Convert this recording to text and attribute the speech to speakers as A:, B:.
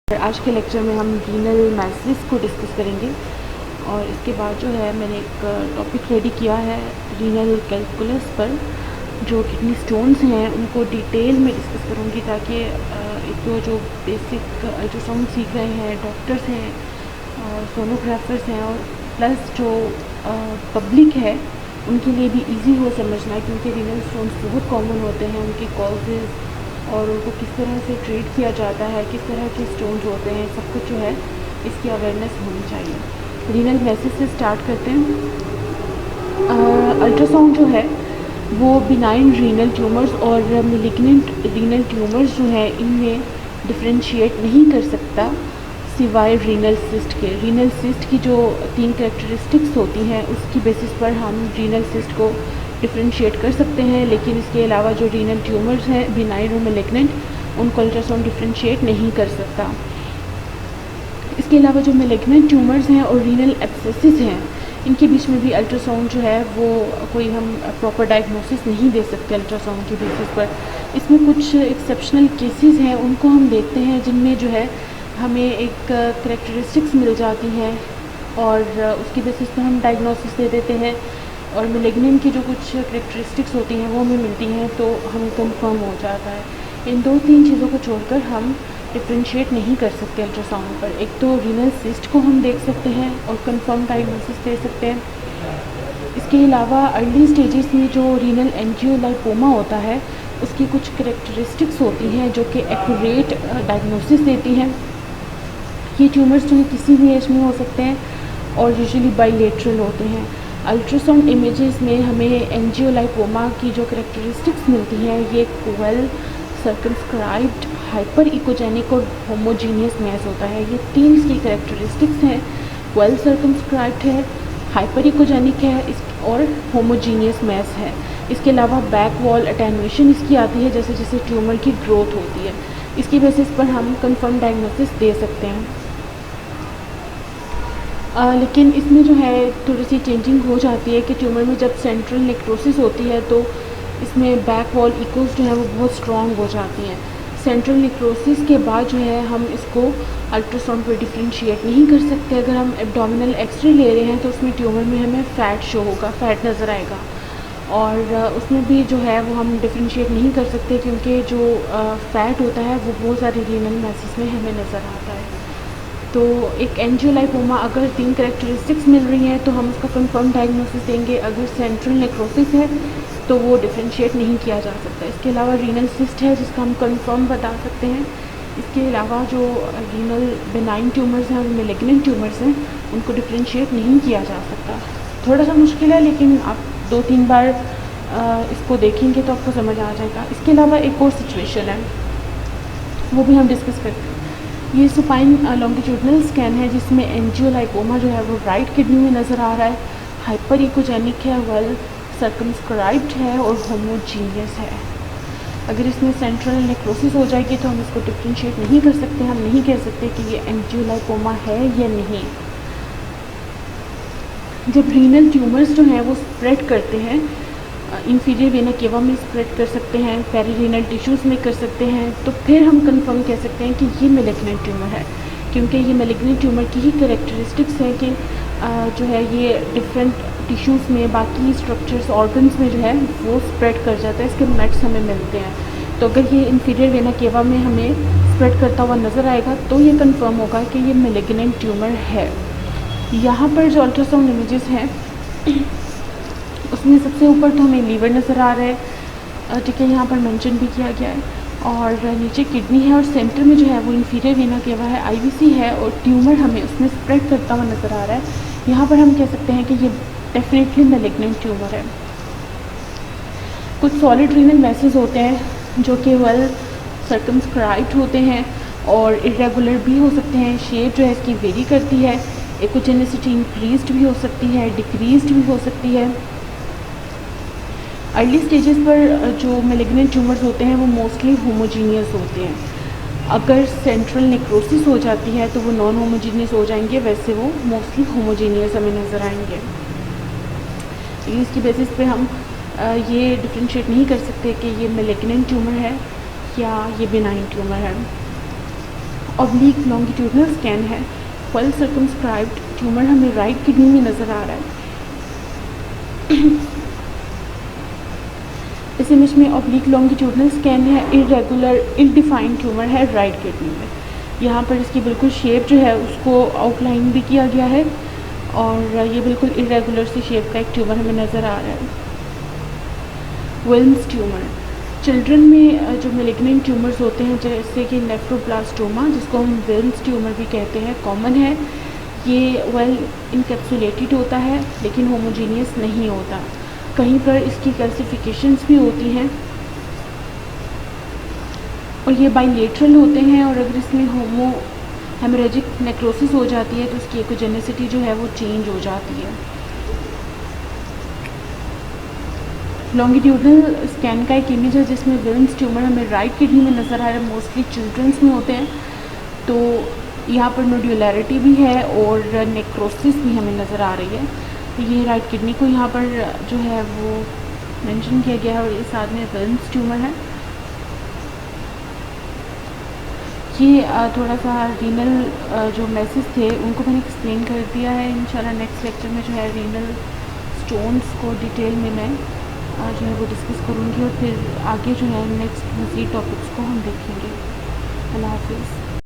A: आज के लेक्चर में हम रीनल मैसेज को डिस्कस करेंगे और इसके बाद जो है मैंने एक टॉपिक रेडी किया है रीनल कैलकुलस पर, जो किडनी स्टोन्स हैं उनको डिटेल में डिस्कस करूँगी ताकि एक तो जो बेसिक अल्ट्रासाउंड सीख रहे हैं डॉक्टर्स हैं और सोनोग्राफर्स हैं और प्लस जो पब्लिक है उनके लिए भी इजी हो समझना, क्योंकि रीनल स्टोन्स बहुत कॉमन होते हैं, उनके कॉजेज़ और उनको किस तरह से ट्रीट किया जाता है, किस तरह के स्टोन्स होते हैं, सब कुछ जो है इसकी अवेयरनेस होनी चाहिए। रीनल मैसेज से स्टार्ट करते हैं। अल्ट्रासाउंड जो है वो बिनाइन रीनल ट्यूमर्स और मेलिग्नेंट रीनल ट्यूमर्स जो है इनमें डिफरेंशिएट नहीं कर सकता सिवाय रीनल सिस्ट के। रीनल सिस्ट की जो 3 कैरेक्टरिस्टिक्स होती हैं उसकी बेसिस पर हम रीनल सिस्ट को डिफरेंशिएट कर सकते हैं, लेकिन इसके अलावा जो रीनल ट्यूमर्स हैं बिनाइन और मेलिग्नेंट उनको अल्ट्रासाउंड डिफरेंशिएट नहीं कर सकता। इसके अलावा जो मेलिग्नेंट ट्यूमर्स हैं और रीनल एब्सेसिस हैं इनके बीच में भी अल्ट्रासाउंड जो है वो कोई हम प्रॉपर डायग्नोसिस नहीं दे सकते अल्ट्रासाउंड की बेसिस पर। इसमें कुछ एक्सेप्शनल केसेस हैं उनको हम देखते हैं जिनमें जो है हमें एक कैरेक्टरिस्टिक्स मिल जाती हैं और उसकी बेसिस पर हम डायग्नोसिस दे देते हैं और मेलिग्नेंट की जो कुछ कैरेक्टरिस्टिक्स होती हैं वो हमें मिलती हैं तो हम कंफर्म हो जाता है। इन 2-3 चीज़ों को छोड़कर हम डिफरेंशिएट नहीं कर सकते अल्ट्रासाउंड पर। एक तो रीनल सिस्ट को हम देख सकते हैं और कंफर्म डायग्नोसिस दे सकते हैं। इसके अलावा अर्ली स्टेजेस में जो रीनल एंजियोलाइपोमा होता है उसकी कुछ कैरेक्टरिस्टिक्स होती हैं जो कि एक्यूरेट डायग्नोसिस देती हैं। ये ट्यूमर्स जो है किसी भी एज में हो सकते हैं और यूजुअली बाइलेटरल होते हैं। अल्ट्रासाउंड इमेजेस में हमें एंजियोलाइपोमा की जो कैरेक्टरिस्टिक्स मिलती हैं ये वेल सर्कमस्क्राइब्ड हाइपर इकोजेनिक और होमोजीनियस मैस होता है। ये 3 इसकी कैरेक्टरिस्टिक्स हैं, वेल सर्कमस्क्राइब्ड है, हाइपर इकोजेनिक है और होमोजीनियस मैस है। इसके अलावा बैक वॉल अटेन्यूएशन इसकी आती है जैसे जैसे ट्यूमर की ग्रोथ होती है। इसकी बेसिस पर हम कंफर्म डायग्नोसिस दे सकते हैं। लेकिन इसमें जो है थोड़ी सी चेंजिंग हो जाती है कि ट्यूमर में जब सेंट्रल नेक्रोसिस होती है तो इसमें बैक वॉल इकोज जो है वो बहुत स्ट्रॉन्ग हो जाती हैं। सेंट्रल नेक्रोसिस के बाद जो है हम इसको अल्ट्रासाउंड पर डिफरेंशिएट नहीं कर सकते। अगर हम एब्डोमिनल एक्सरे ले रहे हैं तो उसमें ट्यूमर में हमें फ़ैट शो होगा, फ़ैट नज़र आएगा और उसमें भी जो है वो हम डिफरेंशिएट नहीं कर सकते क्योंकि जो फ़ैट होता है वो बहुत सारी रीनल मैसेज में हमें नज़र आता है। तो एक एंजियोलाइपोमा अगर 3 कैरेक्टरिस्टिक्स मिल रही हैं तो हम उसका कंफर्म डायग्नोसिस देंगे। अगर सेंट्रल नेक्रोसिस है तो वो डिफरेंशिएट नहीं किया जा सकता। इसके अलावा रीनल सिस्ट है जिसका हम कंफर्म बता सकते हैं। इसके अलावा जो रीनल बेनाइन ट्यूमर्स हैं और मेलिग्नेंट ट्यूमर्स हैं उनको डिफरेंशिएट नहीं किया जा सकता। थोड़ा सा मुश्किल है लेकिन आप 2-3 बार इसको देखेंगे तो आपको समझ आ जाएगा। इसके अलावा एक और सिचुएशन है वो भी हम डिस्कस करते हैं। ये सुपाइन लॉन्गिट्यूडनल स्कैन है जिसमें एंजियोलाइपोमा जो है वो राइट किडनी में नज़र आ रहा है, हाइपर इकोजेनिक है, वेल सर्कमस्क्राइब्ड है और होमोजीनियस है। अगर इसमें सेंट्रल नेक्रोसिस हो जाएगी तो हम इसको डिफरेंशिएट नहीं कर सकते, हम नहीं कह सकते कि ये एंजियोलाइपोमा है या नहीं। जब रीनल ट्यूमर्स जो हैं वो स्प्रेड करते हैं इंफीरियर वेना केवा में स्प्रेड कर सकते हैं, पेरीरीनल टिश्यूज़ में कर सकते हैं, तो फिर हम कंफर्म कह सकते हैं कि ये मेलिग्नेंट ट्यूमर है, क्योंकि ये मेलिग्नेंट ट्यूमर की ही कैरेक्टरिस्टिक्स है कि जो है ये डिफरेंट टिश्यूज़ में बाकी स्ट्रक्चर्स ऑर्गन्स में जो है वो स्प्रेड कर जाता है। इसके मेट्स हमें मिलते हैं। तो अगर ये इंफीरियर वेना केवा में हमें स्प्रेड करता हुआ नज़र आएगा तो ये कंफर्म होगा कि ये मेलिग्नेंट ट्यूमर है। यहाँ पर जो अल्ट्रासाउंड इमेजेस हैं उसमें सबसे ऊपर तो हमें लीवर नज़र आ रहा है, ठीक है, यहाँ पर मेंशन भी किया गया है, और नीचे किडनी है और सेंटर में जो है वो इंफीरियर वेना केवा है, आईवीसी है और ट्यूमर हमें उसमें स्प्रेड करता हुआ नज़र आ रहा है। यहाँ पर हम कह सकते हैं कि ये डेफिनेटली मेलिग्नेंट ट्यूमर है। कुछ सॉलिड रीनल मैसेज होते हैं जो कि वेल सर्कमस्क्राइब्ड होते हैं और इरेगुलर भी हो सकते हैं। शेप जो है इसकी वेरी करती है, इकोजेनिसिटी इंक्रीज्ड भी हो सकती है, डिक्रीज्ड भी हो सकती है। अर्ली स्टेजेस पर जो मेलिग्नेंट ट्यूमर्स होते हैं वो मोस्टली होमोजीनियस होते हैं। अगर सेंट्रल नेक्रोसिस हो जाती है तो वो नॉन होमोजीनियस हो जाएंगे, वैसे वो मोस्टली होमोजीनियस हमें नज़र आएंगे। लेकिन इसकी बेसिस पे हम ये डिफरेंशिएट नहीं कर सकते कि ये मेलिग्नेंट ट्यूमर है या ये बिनाइन ट्यूमर है। ऑब्लिक लॉन्गिट्यूडनल स्कैन है, वेल सर्कमस्क्राइब्ड ट्यूमर हमें राइट किडनी में नज़र आ रहा है। इस इमेज में ऑब्लिक लॉन्गिट्यूडनल स्कैन है, इरेगुलर इनडिफाइंड ट्यूमर है राइट किडनी में। यहाँ पर इसकी बिल्कुल शेप जो है उसको आउटलाइन भी किया गया है और ये बिल्कुल इरेगुलर सी शेप का एक ट्यूमर हमें नज़र आ रहा है। विल्म्स ट्यूमर चिल्ड्रन में जो मेलिग्नेंट ट्यूमर्स होते हैं जैसे कि नेफ्रोब्लास्टोमा, जिसको हम विल्म्स ट्यूमर भी कहते हैं, कॉमन है। ये वेल इनकैप्सुलेटेड होता है लेकिन होमोजीनियस नहीं होता, कहीं पर इसकी कैल्सिफिकेशंस भी होती हैं और ये बाइलेटरल होते हैं। और अगर इसमें हेमरेजिक नेक्रोसिस हो जाती है तो उसकी एकोजेनेसिटी जो है वो चेंज हो जाती है। लॉन्गिट्यूडनल स्कैन का एक इमेज है जिसमें विल्म्स ट्यूमर हमें राइट किडनी में नज़र आ रहा है, मोस्टली चिल्ड्रंस में होते हैं। तो यहाँ पर नोड्यूलैरिटी भी है और नेक्रोसिस भी हमें नज़र आ रही है। तो ये राइट किडनी को यहाँ पर जो है वो मेंशन किया गया है और ये साथ में विल्म्स ट्यूमर है। ये थोड़ा सा रीनल जो मैसेज थे उनको मैंने एक्सप्लेन कर दिया है। इंशाल्लाह नेक्स्ट लेक्चर में जो है रीनल स्टोन्स को डिटेल में मैं जो है वो डिस्कस करूँगी और फिर आगे जो है नेक्स्ट मज़ीद टॉपिक्स को हम देखेंगे। अल्लाह हाफिज़।